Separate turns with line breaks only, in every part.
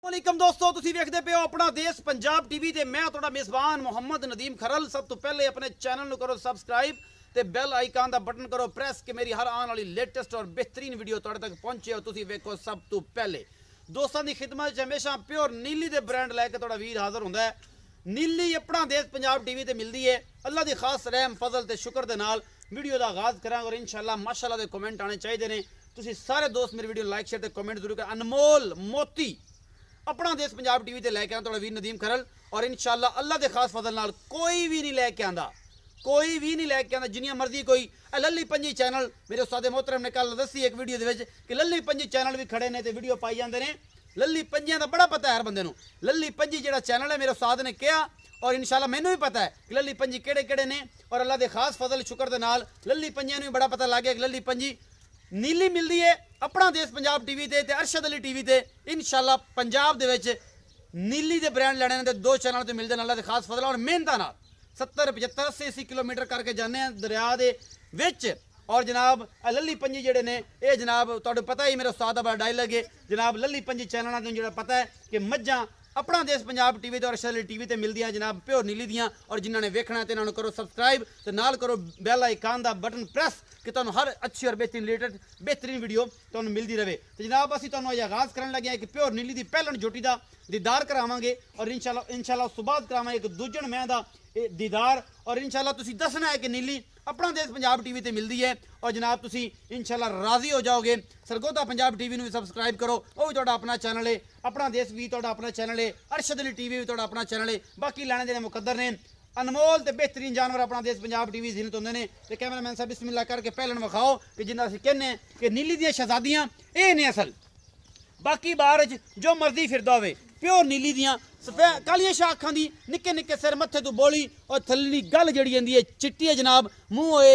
वालेकुम दोस्तों, तुसी वेखदे पे हो अपना देश पंजाब टीवी ते मैं तुहाडा मेज़बान मुहम्मद नदीम खरल। सब तो पहले अपने चैनल नूं करो सबसक्राइब ते बेल आइकन दा बटन करो प्रेस कि मेरी हर आने वाली लेटेस्ट और बेहतरीन वीडियो तुहाडे तक पहुंचे और तुसी वेखो सब तो पहले। दोस्तों की खिदमत च हमेशा प्योर नीली दे ब्रांड लैके तुहाडा वीर हाज़र हुंदा है। नीली अपना देश पंजाब टीवी ते मिलदी है। अल्लाह दी खास रहम फजल ते शुक्र दे नाल वीडियो दा आगाज़ करांगे और इंशाअल्लाह माशाअल्लाह दे कमेंट आने चाहिए ने। तुसी सारे दोस्त मेरी वीडियो लाइक शेयर ते कमेंट जरूर करें। अनमोल मोती अपना देश पंजाब टीवी ते लैके आना तुहाडा वीर नदीम खरल और इंशाअल्लाह अल्लाह दे खास फजल नाल कोई भी नहीं लैके आंदा, कोई भी नहीं लैके आंदा। जिन्नियां मर्जी कोई लल्ली पंजी चैनल मेरे उस्ताद मोहतरम ने कल दसी एक वीडियो दे विच कि लल्ली पंजी चैनल भी खड़े ने ते वीडियो पाई जांदे ने। लल्ली पंजियां दा बड़ा पता है हर बंदे नूं। लल्ली पंजी जेड़ा चैनल है मेरे उस्ताद ने कहा और इंशाअल्लाह मैनू भी पता है कि लल्ली पंजी केड़े केड़े ने और अल्लाह दे खास फजल शुक्र दे नाल लल्ली पंजियां नूं भी बड़ा पता लग गया कि लल्ली पंजी नीली मिलती है अपना देश पंजाब टीवी ते अरशद अली टीवी ते। इंशाअल्लाह पंजाब दे विच नीली दे ब्रांड लैने ने दो चैनल तो मिलते हैं अल्लाह दे खास फजल और मेहनत नाल 70 75 80 किलोमीटर करके जाने दरिया दे विच। और जनाब लल्ली पंजी जेडे ने ये जनाब तुहानू पता ही मेरे उस्ताद दा बड़ा डायलॉग है जनाब लल्ली पंजी चैनल जो पता है कि मज्जां अपना देश पंजाब टीवी ते और अरशद अली टीवी ते मिलदियां जनाब प्योर नीली दियां। और जिन्होंने वेखना है तो इन्होंने करो सबसक्राइब तो नाल करो बेल आइकन दा बटन प्रेस कि तुहानू हर अच्छी और बेहतरीन वीडियो तुहानू मिलती रहे। तो जनाब असीं तुहानू अज आगाज़ करन लगे हैं कि प्योर नीली दी पहलन जोटी दा दीदार करावांगे और इंशाअल्लाह उस तो बाद करावांगे एक दूजण मैं दा दीदार। और इंशाअल्लाह तुसीं दसना है कि नीली अपना देश पंजाब टीवी ते मिलती है और जनाब तुसी इंशाअल्लाह राजी हो जाओगे। सरगोदा पंजाब टीवी नूं भी सबसक्राइब करो, वो भी तुहाडा अपना चैनल है। अपना देश भी तुहाडा अपना चैनल है। अरशद अली टीवी भी तुहाडा अपना चैनल है। बाकी लैने देने मुकद्दर ने। अनमोल ते बेहतरीन जानवर अपना देश पंजाब टीवी जिन्नत होंदे ने। ते कैमरामैन साहब बिस्मिल्लाह करके पहलन विखाओ कि जिन्ना असीं कहने कि नीली दियां शहजादियां ये ने असल। बाकी बाहर जो मर्जी फिरदा होवे प्योर नीली दियां कालियां शाह अखां दी निक्के निक्के सिर मत्थे तो बोली और थल्ली गल जड़ी जांदी है चिट्टी है जनाब मूँह होए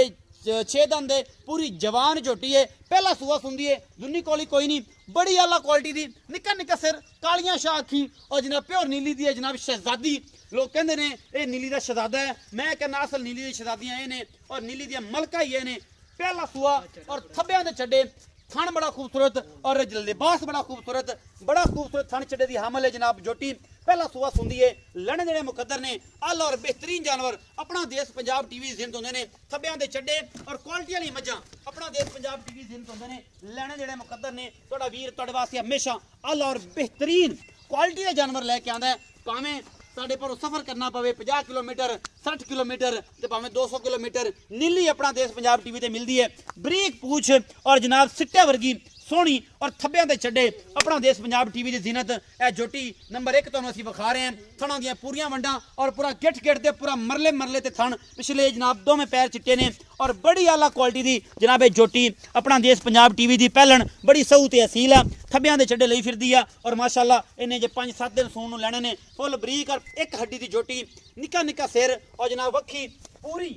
6 दंद है पूरी जवान झोटी है पहला सूआ सुंदी है दुनी कोली कोई नहीं बड़ी आला क्वालिटी दी निक्का निक्का सिर कालियां शाह अखी और जनाब प्योर नीली दी है जनाब शहजादी। लोग कहते हैं ये नीली का शहजादा है, मैं कहना असल नीली दी शहजादियां ये ने और नीली दियां मलका ही ये ने। पहला सूआ और थब्बियां दे चड्डे थन बड़ा खूबसूरत और लिबास बड़ा खूबसूरत थन चड्डे दी हामल है जनाब जोटी पहला सूआ सुंदी है। लड़ने देने मुकद्दर ने आला और बेहतरीन जानवर अपना देश पंजाब टीवी जिंद होंदे ने। थब्बियां दे चड्डे और क्वालिटी वाली मज्जां अपना देश पंजाब टीवी जिंद होंदे ने। लैने देने मुकद्दर ने तुहाडा वीर तुहाडे वास्ते हमेशा आला और बेहतरीन क्वालिटी दे जानवर लैके आंदा है। भावें साढ़े पर सफर करना पवे 50 किलोमीटर 60 किलोमीटर तो भावें 200 किलोमीटर नीली अपना देश पंजाब टीवी ते मिलती है। बरीक पूछ और जनाब सिट्टे वर्गी सोहनी और थब्बियां दे चड्डे अपना देश पंजाब टीवी की जीनत है जोटी नंबर 1 तुहानू असीं विखा रहे हैं। थणा दियां पूरियां वंडां और पूरा गिठ ते पूरा मरले मरले ते थण पिछले जनाब दोवें पैर चिट्टे ने और बड़ी आला क्वालिटी दी जनाब जोटी अपना देश पंजाब टीवी की पहलन बड़ी सहू ते असील है। थब्बियां दे चड्डे लई फिरदी आ और माशाअल्लाह इन्हें जे 5-7 दिन सून नूं लैणे ने फुल बरीक और एक हड्डी की जोटी निक्का निक्का सिर और जनाब वक्खी पूरी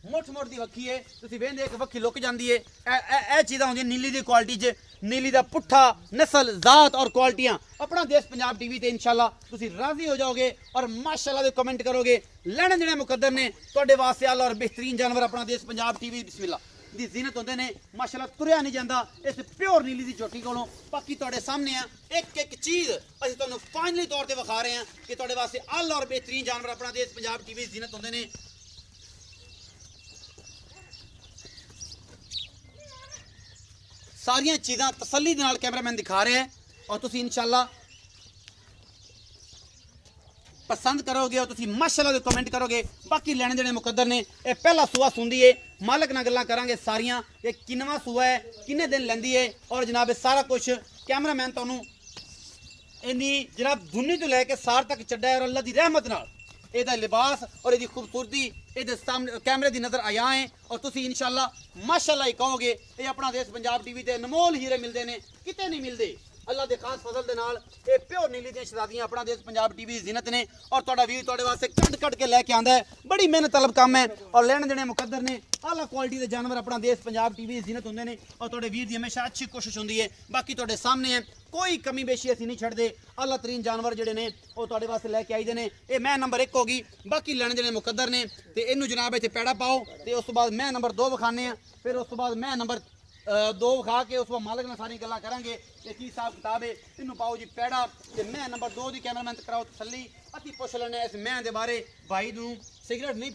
मुठ मुठ की वक्खी है तुसीं वेंदे एक वक्खी लुक जाती है। ए चीज़ां होंदियां नीली की क्वालिटी च नीली का पुट्ठा नस्ल जात और क्वालिटियां अपना देश पंजाब टीवी ते इंशाअल्लाह तुसीं राजी हो जाओगे और माशाअल्लाह दे कमेंट करोगे। लैने देने मुकद्दर ने तुहाडे वास्ते आला और बेहतरीन जानवर अपना देश पंजाब टीवी बिस्मिल्लाह दी जीनत होंदे ने। माशाअल्लाह तुरिया नहीं जाता इस प्योर नीली की चोटी कोलों। बाकी तुहाडे सामने है एक एक चीज़ असीं तुहानू फाइनली तौर पर विखा रहे हैं कि तुहाडे वास्ते आला और बेहतरीन जानवर अपना देश पंजाब टीवी जीनत होंदे ने। सारिया चीज़ां तसल्ली दे नाल कैमरामैन दिखा रहे हैं और तुसीं इंशाअल्लाह पसंद करोगे और तुसीं माशाअल्लाह दे कमेंट करोगे। बाकी लैने देने मुकद्दर ने यह पहला सूआ सुंदी है मालक नाल गल्लां करांगे सारियां ये किनवा सूआ है किन्ने दिन लैंदी है और जनाब सारा कुछ कैमरामैन तुहानू इन्नी जनाब दुनी तो लैके सार तक चड्डा है और अल्लाह दी रहमत नाल ਇਹਦਾ लिबास और ਇਹਦੀ खूबसूरती ਇਹਦੇ सामने कैमरे की नज़र आया है और तुसी इंशाअल्लाह माशाअल्लाह ही कहोगे ये अपना देश पंजाब टीवी ते अनमोल हीरे मिलते हैं किते नहीं मिलते। अल्लाह के खास फजल के नाल ये प्योर नीली दी शहजादियां अपना देश पंजाब टीवी की जीनत ने और तुहाडा वीर तुहाडे वास्ते कट के लैके आंदा है। बड़ी मेहनत तलब काम है और लैने देने मुकद्दर ने आला क्वालिटी के जानवर अपना देश पंजाब टीवी की जीनत होंदे ने और तुहाडे वीर की हमेशा अच्छी कोशिश होंदी है। बाकी तुहाडे सामने है कोई कमी बेशी असीं नहीं छड्डदे। आला तरीन जानवर जिहड़े ने वो तुहाडे वास्ते लैके आईदे ने। ये मैं नंबर 1 होगी बाकी लैने देने मुकद्दर ने ते इनू जनाब इत्थे पैड़ा पाओ ते उस तो बाद मैं नंबर 2 विखाने फिर उस तो बाद मैं नंबर दो विखा के उस मालिक ने सारी गल्लां करांगे कि की हिसाब किताब है। इनू पाओ जी पैड़ा ते मैं नंबर 2 दी कैमरामैन कराओ तसल्ली। अति पुछ लैने इस मैं दे बारे भाई नू सिगरेट नहीं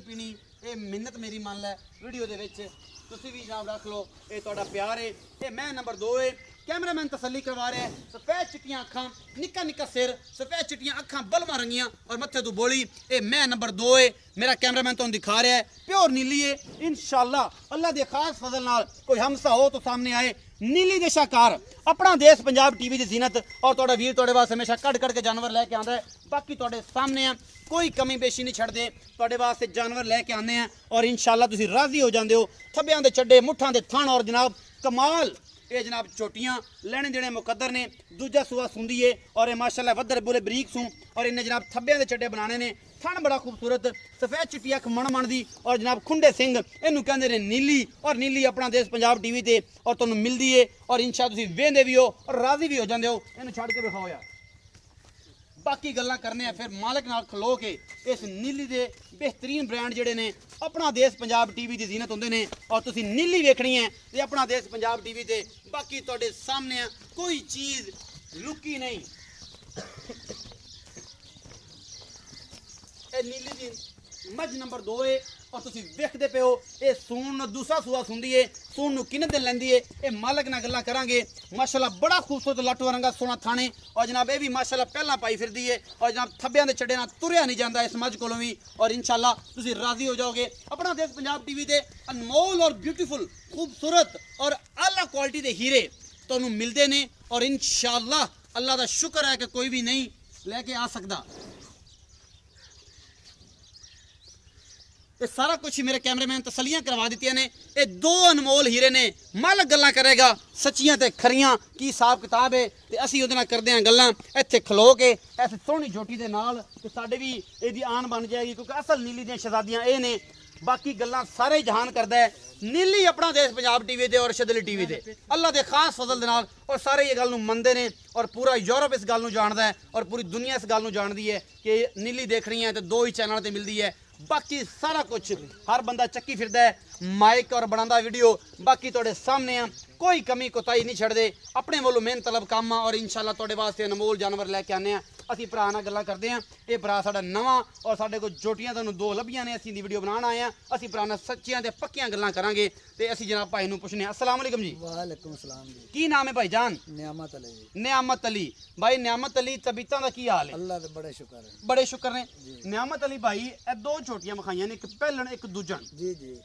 पीनी ये मिन्नत मेरी मान लै वीडियो दे विच तुसी भी जनाब रख लो ये तुहाडा प्यार है। ये मैं नंबर 2 है कैमरामैन तसल्ली करवा रहा है। सफेद चिट्टियां अखां निक्का निक्का सिर सफेद चिट्टियां अखां बलमा रंगियां और मत्थे तू बोली ये मैं नंबर 2 है। मेरा कैमरामैन तुहानू दिखा रहा है प्योर नीली है इंशाअल्लाह अल्लाह दे खास फजल नाल कोई हमसा हो तो सामने आए। नीली दे शाकार अपना देश पंजाब टीवी की जीनत और तुहाडा वीर तुहाडे वास्ते हमेशा कट के जानवर लैके आंदा है। बाकी तुहाडे सामने है कोई कमी पेशी नहीं छड्डदे तुहाडे वास्ते जानवर लैके आने हैं और इंशाअल्लाह तुसीं राजी हो जांदे हो। थब्बियां दे चड्डे मुठां दे थण और जनाब कमाल ये जनाब चोटियां लेने देने मुकद्दर ने। दूजा सुआ सुंदी है और ये माशाल्लाह वधर बोले बरीक सूं और इन्हें जनाब थब्बियां दे चड्डे बनाने ने। थण बड़ा खूबसूरत सफेद चिट्टी अख मन दी और जनाब खुंडे सिंह इनू कहंदे ने नीली। और नीली अपना देश पंजाब टीवी ते और तुहानू मिलदी है और इंशाअल्लाह तुसीं वेंदे भी हो और राजी भी हो जांदे हो। इनू छड़ के दिखाओ यार बाकी गल्लां करने फिर मालिक नाल खलो के इस नीली दे बेहतरीन ब्रांड जिहड़े ने अपना देश पंजाब टीवी की जीनत होंदे ने और तुसीं नीली वेखनी है ते अपना देश पंजाब टीवी ते बाकी तुहाडे सामने है कोई चीज़ लुकी नहीं। ए नीली दी मझ नंबर 2 है और तुसीं वेखदे पे हो ये सून दूसरा सूआ सुंदी है। सून नू किन्ने दिन लैंदी है ये मालिक नाल गल्लां करांगे। माशाल्लाह बड़ा खूबसूरत लट वरंगा सोना थाने और जनाब ये भी माशाल्लाह पहला पाई फिरदी है और जनाब थब्बियां दे चड्डे नाल तुरिया नहीं जांदा इस मझ कोलों भी और इंशाअल्लाह तुसीं राजी हो जाओगे। अपना देश पंजाब टीवी ते अनमोल और ब्यूटीफुल खूबसूरत और आला क्वालिटी दे हीरे तुहानू मिलदे ने और इंशाअल्लाह अल्लाह दा शुक्र है कि कोई भी नहीं लैके आ सकदा। ये सारा कुछ ही मेरे कैमरामैन तसलियां करवा दी ने। ये 2 अनमोल हीरे ने मालिक गल्लां करेगा सच्चियां ते खरियां की हिसाब किताब है ते असीं उहदे नाल करदे हां गल्लां इत्थे खलो के ऐसी सोहनी झोटी दे नाल ते साडे भी इहदी आन बन जाएगी क्योंकि असल नीली दियां शहजादियां ये ने। बाकी गल्लां सारे जहान करदा है नीली अपना देश पंजाब टीवी ते और शदली टीवी ते अल्लाह दे खास फजल दे नाल और सारे ये गल नूं मनदे ने और पूरा यूरोप इस गल नूं जानदा है और पूरी दुनिया इस गल नूं जानदी है कि नीली देख रही है तो 2 ही चैनल ते मिलदी है। बाकी सारा कुछ हर बंदा चक्की फिरदा है माइक और बनांदा वीडियो बाकी तुहाडे सामने आ कोई कमी कोताही नहीं छड्डदे अपने वालों मेहनत तलब काम और इंशाअल्लाह तुहाडे वास्ते अनमोल जानवर लैके आने असीं भरा नाल गल्लां करदे हां। ये भरा साडा नवां और साडे कोल जोटियां तुहानूं 2 लभियां ने असीं दी वीडियो बनाण आए हां। असीं भरा नाल सच्चियां ते पक्कियां गल्लां करांगे ते असीं जनाब भाई नूं पुछने अस्सलाम वालेकुम जी।
वालेकुम सलाम जी।
की नाम है भाईजान?
नियामत अली।
नियामत अली भाई नियामत अली तबीयतां दा की हाल है?
अल्लाह दे बड़े शुक्र है।
बड़े शुक्र ने। नियामत अली भाई ए 2 छोटियां विखाइयां ने एक पहलन एक दूजन
जी जी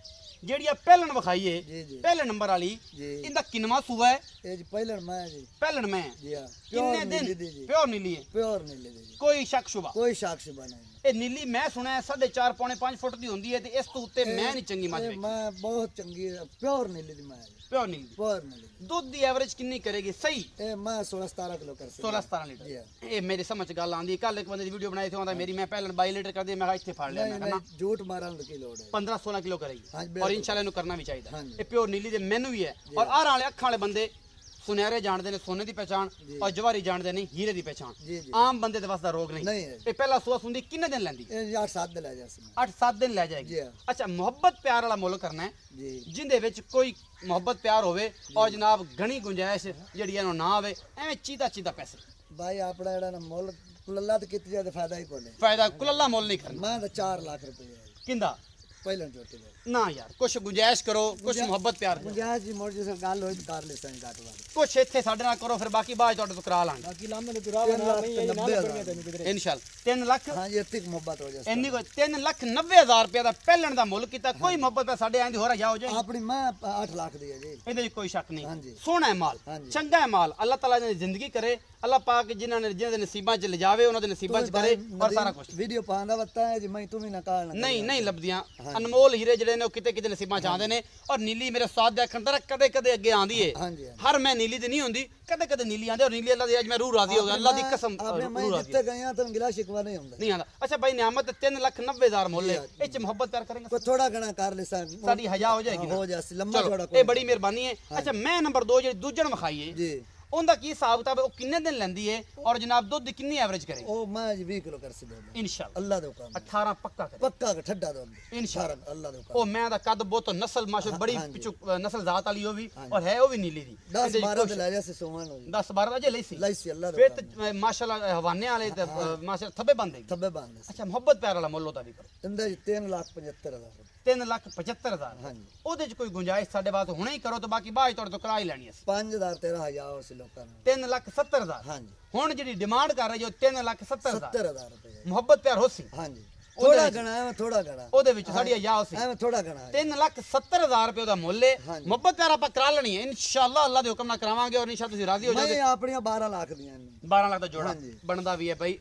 जेड़ी पहलन विखाई है
जी जी
पहले नंबर वाली
जी
इंदा किनवा सूआ है?
ए जी पहलन मैं जी
पहलन में
जी हां
कितने दिन प्योर नीली है?
प्योर नीली जी
कोई शक शुबा
कोई शक शुबा नहीं।
ए नीली मैं सुना है 4.5 पौने 5 फुट दी होंदी है ते इस तो उत्ते मैं नहीं चंगी मच वेखी।
मैं बहुत चंगी प्योर नीली दी मैं
प्योर नीली
प्योर नीली
दूध दी एवरेज कितनी करेगी सही?
ए मैं 16-17 किलो कर सकता
16-17
जी
लीटर।
हां।
ए मेरे समझ गल आंदी कल एक बंदे दी वीडियो बनाई थी आंदा मेरी मैं पहले 22 लीटर कर दे मैं इत्थे फाड़ लिया मैं कहना
झूठ मारन दी लोड़ है
15-16 किलो करेगी
हाँ जी,
और इंशाल्लाह इन्हू करना भी चाहिए।
हाँ जी।
ये प्योर नीली दे मैनू भी है और आर वाले अखां वाले बंदे सुनहरे जानते ने सोने की पहचान और जवारी जानते नहीं हीरे की पहचान।
जी जी
आम बंदे दे वास्ते रोग नहीं
नहीं है।
ये पहला सुआ सुंदी कितने दिन लैंदी?
ए 8-7 दिन ले जा सकते
8-7 दिन ले
जी
जाएगी।
हाँ।
अच्छा मोहब्बत प्यार वाला मुल्क करना है
जी
जिंदे विच कोई मोहब्बत प्यार होवे और जनाब घनी गुंजाइश जिहड़ी इहनूं ना आवे एवें चीदा चीदा पैसे
भाई अपना जेड़ा ना मुल्क कुल्ला ते किते जाए फायदा ही कोने।
फायदा कुल्ला मोल नहीं करना।
मैं तो 4 लाख रुपए
किंदा
पहलन चोटी दे
ना यार कुछ गुंजाइश करो कुछ मोहब्बत प्यार करो
गुंजाइश जी मोड़ जिस गल होई कर ले सन घट वाली
कुछ इत्थे साडे नाल करो फिर बाकी बाਅਦ ਤੁਹਾਡੇ ਤੋਂ ਕਰਾ ਲਾਂਗੇ
बाकी लामे ने तुरा बना नहीं
इंशाल्लाह 3 ਲੱਖ
हां ये तक मोहब्बत हो जाए
ਇੰਨੀ ਕੋਈ 3,90,000 रुपए ਦਾ ਪਹਿਲਣ ਦਾ ਮੁੱਲ ਕੀਤਾ ਕੋਈ ਮੁਹੱਬਤ ਪੈ ਸਾਡੇ ਆਂਦੀ ਹੋਰ ਜਾ ਹੋ ਜਾਏ
अपनी मैं 8 लाख दी है जी
ਇਹਦੇ ਵਿੱਚ ਕੋਈ ਸ਼ੱਕ ਨਹੀਂ
ਹਾਂਜੀ।
ਸੋਹਣਾ ਹੈ ਮਾਲ
ਹਾਂਜੀ।
ਚੰਗਾ ਹੈ ਮਾਲ ਅੱਲਾਹ ਤਾਲਾ ਨੇ ਜ਼ਿੰਦਗੀ ਕਰੇ ਅੱਲਾਹ ਪਾਕ ਜਿਨ੍ਹਾਂ ਨੇ ਜਿਹਦੇ ਨਸੀਬਾਂ 'ਚ ਲਿਜਾਵੇ ਉਹਨਾਂ ਦੇ ਨਸੀਬਾਂ 'ਚ ਕਰੇ ਔਰ ਸਾਰਾ ਕੁਝ
वीडियो पांदा बता है जी मैं तुम ही ना काल
ਨਹੀਂ ਨਹੀਂ ਲੱਭਦੀਆਂ ਅਨਮੋਲ ਹੀਰੇ ਜਿਹੜੇ ਨੇ ਉਹ ਕਿਤੇ ਕਿਤੇ ਨਸੀਬਾਂ 'ਚ ਆਉਂਦੇ ਨੇ ਔਰ ਨੀਲੀ ਮੇਰੇ ਸਾਥ ਦੇ ਅੱਖਾਂ ਤੱਕ ਕਦੇ ਕਦੇ ਅੱਗੇ ਆਂਦੀ ਏ
हां जी
ਹਰ ਮੈਂ ਨੀਲੀ ਤੇ ਨਹੀਂ ਹੁੰਦੀ ਕਦੇ ਕਦੇ ਨੀਲੀ ਆਂਦੇ ਔਰ ਨੀਲੀ ਅੱਲਾਹ ਦੀ ਅੱਜ ਮੈਂ ਰੂਹ ਰਾਜ਼ੀ ਹੋ ਗਿਆ ਅੱਲਾਹ ਦੀ ਕਸਮ
आपने मैं
ਰੂਹ ਰਾਜ਼ੀ
जितने गए तो गिला शिकवा नहीं हुंदा
ਨਹੀਂ ਆਂਦਾ ਅੱਛਾ ਭਾਈ ਨਿਆਮਤ 3,90,000 ਮੁੱਲ ਹੈ ਇਹ 'ਚ ਮੁਹੱਬਤ ਪਿਆਰ ਕरेंगे
को थोड़ा घना कर ले सन
ਸਾਡੀ ਹਯਾ ਹੋ ਜਾਏਗੀ ਨਾ
हो जाए लंबा
ਚਲੋ
थोड़ा
ਇਹ ਬੜੀ ਮਿਹਰਬਾਨੀ ਹੈ ਅੱਛਾ ਮੈਂ ਨੰਬਰ 2 ਜਿਹੜੀ ਦੂਜਣ ਵਿਖਾਈਏ
जी
ਉਹਦਾ ਕੀ ਹਿਸਾਬ ਕਿਤਾਬ ਉਹ ਕਿੰਨੇ ਦਿਨ ਲੈਂਦੀ ਹੈ ਔਰ ਜਨਾਬ ਦੁੱਧ ਦੀ ਕਿੰਨੀ ਐਵਰੇਜ ਕਰੇ
ਉਹ ਮੈਂ ਜੀ 20 ਕਿਲੋ ਕਰ ਸੀ ਦੋ
ਇਨਸ਼ਾਅੱਲਾ
ਅੱਲਾ ਦੇ ਹੁਕਮ
18 ਪੱਕਾ ਕਰੇ
ਪੱਕਾ ਠੱਡਾ ਦੋ
ਇਨਸ਼ਾਅੱਲਾ
ਅੱਲਾ ਦੇ ਹੁਕਮ
ਉਹ ਮੈਂ ਦਾ ਕੱਦ ਬਹੁਤ ਨਸਲ ਮਾਸ਼ਾ ਬੜੀ ਪਿਛੂ ਨਸਲ ਜ਼ਾਤ ਵਾਲੀ ਉਹ ਵੀ ਔਰ ਹੈ ਉਹ ਵੀ ਨੀਲੀ ਦੀ
10 12 ਦੇ ਲੈ ਜਾ ਸੀ ਸੋਮਨ ਹੋ
10 12 ਅਜੇ ਲਈ ਸੀ
ਅੱਲਾ ਦੇ
ਫਿਰ ਮਾਸ਼ਾਅੱਲਾ ਹਵਾਨੇ ਵਾਲੇ ਤੇ ਮਾਸ਼ਾਅੱਲਾ ਥੱਬੇ ਬੰਦੇ
ਥੱਬੇ ਬੰਦੇ
ਅੱਛਾ ਮੁਹੱਬਤ ਪਿਆਰ ਵਾਲਾ ਮੁੱਲ ਉਹਦਾ ਵੀ ਕਰੋ
ਇਹਦਾ ਜੀ 3,75,000
3,75,000
ਹਾਂਜੀ
ਉਹਦੇ ਚ ਕੋਈ ਗੁੰਜਾਇਸ਼ ਸਾਡੇ ਵਾਸਤੇ ਹੁਣੇ ਹੀ ਕਰੋ ਤੇ ਬਾਕੀ ਬਾਅਦ ਤੁਹਾਡੇ ਤੋਂ ਕਰਾ ਹੀ ਲੈਣੀ ਅਸੀਂ
5,000 13,000 ਸੀ ਲੋਕਾਂ ਨੂੰ
3,70,000
ਹਾਂਜੀ
ਹੁਣ ਜਿਹੜੀ ਡਿਮਾਂਡ ਕਰ ਰਹੇ ਜੋ 3,70,000
70,000 ਰੁਪਏ
ਮੁਹੱਬਤ ਪਿਆਰ ਹੋਸੀ
ਹਾਂਜੀ ਥੋੜਾ ਗਣਾ ਹੈ ਥੋੜਾ ਗਣਾ
ਉਹਦੇ ਵਿੱਚ ਸਾਡੀ ਅਯਾ ਹੋਸੀ
ਐਵੇਂ ਥੋੜਾ ਗਣਾ
3,70,000 ਰੁਪਏ ਦਾ ਮੁੱਲ ਹੈ ਮੁਹੱਬਤ ਪਿਆਰ ਆਪਾਂ ਕਰਾ ਲੈਣੀ ਹੈ ਇਨਸ਼ਾਅੱਲਾ ਅੱਲਾ ਦੇ ਹੁਕਮ ਨਾਲ ਕਰਾਵਾਂਗੇ ਔਰ ਇਨਸ਼ਾਅੱਲਾ ਤੁਸੀਂ ਰਾਜ਼ੀ ਹੋ ਜਾਓਗੇ
ਮੈਂ ਆਪਣੀਆਂ 12 ਲੱਖ ਦੀਆਂ
12 ਲੱਖ ਦਾ ਜੋੜਾ ਬਣਦਾ ਵੀ ਹੈ ਭਾਈ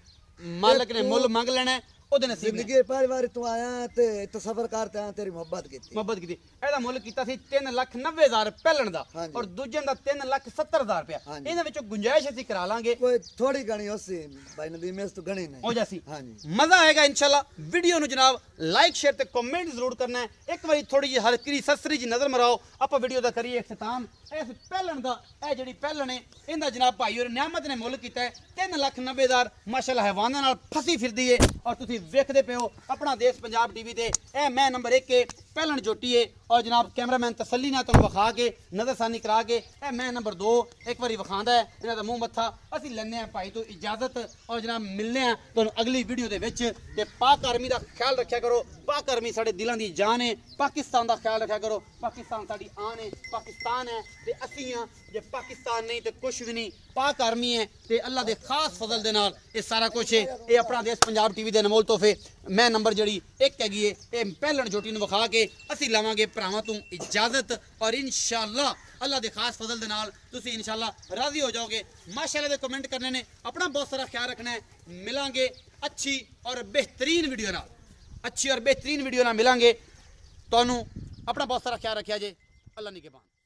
ਮਾਲਕ ਨੇ ਮੁੱਲ ਮੰਗ ਲੈਣਾ ਹੈ, ਉਹਦੇ ਨਸੀਬ ਨੇ
ਜ਼ਿੰਦਗੀ ਪਹਿਲੀ ਵਾਰ ਤੂੰ ਆਇਆ ਤੇ ਤਸਵਰ ਕਰਤੇ ਆ ਤੇਰੀ ਮੁਹੱਬਤ ਕੀਤੀ
ਮੁਹੱਬਤ ਕੀਤੀ ਇਹਦਾ ਮੁੱਲ ਕੀਤਾ ਸੀ 3,90,000 ਪਹਿਲਣ ਦਾ ਔਰ ਦੂਜੇ ਦਾ 3,70,000 ਰੁਪਇਆ ਇਹਨਾਂ ਵਿੱਚੋਂ ਗੁੰਜਾਇਸ਼ ਅਸੀਂ ਕਰਾ ਲਾਂਗੇ
ਕੋਈ ਥੋੜੀ ਗਣੀ ਉਸੇ ਭਾਈ ਨਦੀਮ ਇਸ ਤੋਂ ਗਣੀ ਨਹੀਂ
ਹੋ ਜਾਸੀ
ਹਾਂਜੀ
ਮਜ਼ਾ ਆਏਗਾ ਇਨਸ਼ਾਅੱਲਾ ਵੀਡੀਓ ਨੂੰ ਜਨਾਬ ਲਾਈਕ ਸ਼ੇਅਰ ਤੇ ਕਮੈਂਟ ਜ਼ਰੂਰ ਕਰਨਾ ਹੈ ਇੱਕ ਵਾਰੀ ਥੋੜੀ ਜਿਹੀ ਹਲਕੀ ਸਸਰੀ ਜੀ ਨਜ਼ਰ ਮਰਾਓ ਆਪਾਂ ਵੀਡੀਓ ਦਾ ਕਰੀਏ ਇਖਤਤਾਮ ਇਸ ਪਹਿਲਣ ਦਾ ਇਹ ਜਿਹੜੀ ਪਹਿਲਣ ਹੈ ਇਹਦਾ ਜਨਾਬ ਭਾਈ ਔਰ ਨਿਆਮਤ ਨੇ ਮੁੱਲ ਕੀਤਾ ਹੈ 3,90,000 ਮਾਸ਼ਾਅੱਲਾ ਹੈਵਾਨਾਂ ਨਾਲ ਫਸੀ ਫਿਰਦੀ ਹੈ ਔਰ ਤੁਸੀਂ ਵੇਖਦੇ ਪਿਓ ਆਪਣਾ ਦੇਸ਼ ਪੰਜਾਬ ਟੀਵੀ ਤੇ ਇਹ ਮੈਂ ਨੰਬਰ 1 ਹੈ ਪਹਿਲਣ ਜੋਟੀ ਹੈ ਔਰ ਜਨਾਬ ਕੈਮਰਾਮੈਨ ਤਸੱਲੀ ਨਾਲ ਤੁਹਾਨੂੰ ਵਿਖਾ ਕੇ ਨਜ਼ਰਸਾਨੀ ਕਰਾ ਕੇ ਇਹ ਮੈਂ ਨੰਬਰ 2 ਇੱਕ ਵਾਰੀ ਵਿਖਾਉਂਦਾ ਹੈ ਇਹਨਾਂ ਦਾ ਮੂੰਹ ਮੱਥਾ ਅਸੀਂ ਲੈਣੇ ਆ ਭਾਈ ਤੋਂ ਇਜਾਜ਼ਤ ਔਰ ਜਨਾਬ ਮਿਲਨੇ ਆ ਤੁਹਾਨੂੰ ਅਗਲੀ ਵੀਡੀਓ ਦੇ ਵਿੱਚ ਤੇ ਪਾਕ ਆਰਮੀ ਦਾ ਖਿਆਲ ਰੱਖਿਆ ਕਰੋ ਪਾਕ ਆਰਮੀ ਸਾਡੇ ਦਿਲਾਂ ਦੀ ਜਾਨ ਹੈ ਪਾਕਿਸਤਾਨ ਦਾ ਖਿਆਲ ਰੱਖਿਆ ਕਰੋ ਪਾਕਿਸਤਾਨ ਸਾਡੀ ਆਨ ਹੈ ਪਾਕਿਸਤਾਨ ਹੈ ਤੇ ਅਸੀਂ ਆ ਜੇ ਪਾਕਿਸਤਾਨ ਨਹੀਂ ਤੇ ਕੁਝ ਵੀ ਨਹੀਂ ਪਾਕ ਆਰਮੀ ਹੈ ਤੇ ਅੱਲਾ ਦੇ ਖਾਸ ਫਜ਼ਲ ਦੇ ਨਾਲ ਇਹ ਸਾਰਾ ਕੁਝ ਹੈ ਇਹ ਆਪਣਾ ਦੇਸ਼ ਪੰਜਾਬ ਟੀਵੀ ਦੇ ਅਨਮੋਲ ਤੋਹਫੇ ਮੈਂ ਨੰਬਰ ਜਿਹੜੀ 1 ਹੈਗੀ ਹੈ ਇਹ ਪਹਿਲਣ ਜੋਟੀ ਨੂੰ ਵਿਖਾ ਕੇ ਅਸੀਂ ਲਾਵਾਂਗੇ ਭਰਾਵਾਂ ਤੋਂ ਇਜਾਜ਼ਤ ਔਰ ਇਨਸ਼ਾਅੱਲਾ ਅੱਲਾ ਦੇ ਖਾਸ ਫਜ਼ਲ ਦੇ ਨਾਲ ਤੁਸੀਂ ਇਨਸ਼ਾਅੱਲਾ ਰਾਜ਼ੀ ਹੋ ਜਾਓਗੇ ਮਾਸ਼ਾਅੱਲਾ ਦੇ ਕਮੈਂਟ ਕਰਨੇ ਨੇ ਆਪਣਾ ਬਹੁਤ ਸਾਰਾ ਖਿਆਲ ਰੱਖਣਾ ਹੈ ਮਿਲਾਂਗੇ ਅੱਛੀ ਔਰ ਬਿਹਤਰੀਨ ਵੀਡੀਓ ਨਾਲ ਅੱਛੀ ਔਰ ਬਿਹਤਰੀਨ ਵੀਡੀਓ ਨਾਲ ਮਿਲਾਂਗੇ ਤੁਹਾਨੂੰ ਆਪਣਾ ਬਹੁਤ ਸਾਰਾ ਖਿਆਲ ਰੱਖਿਆ ਜੇ ਅੱਲਾ ਨਿਗਹਿਬਾਨ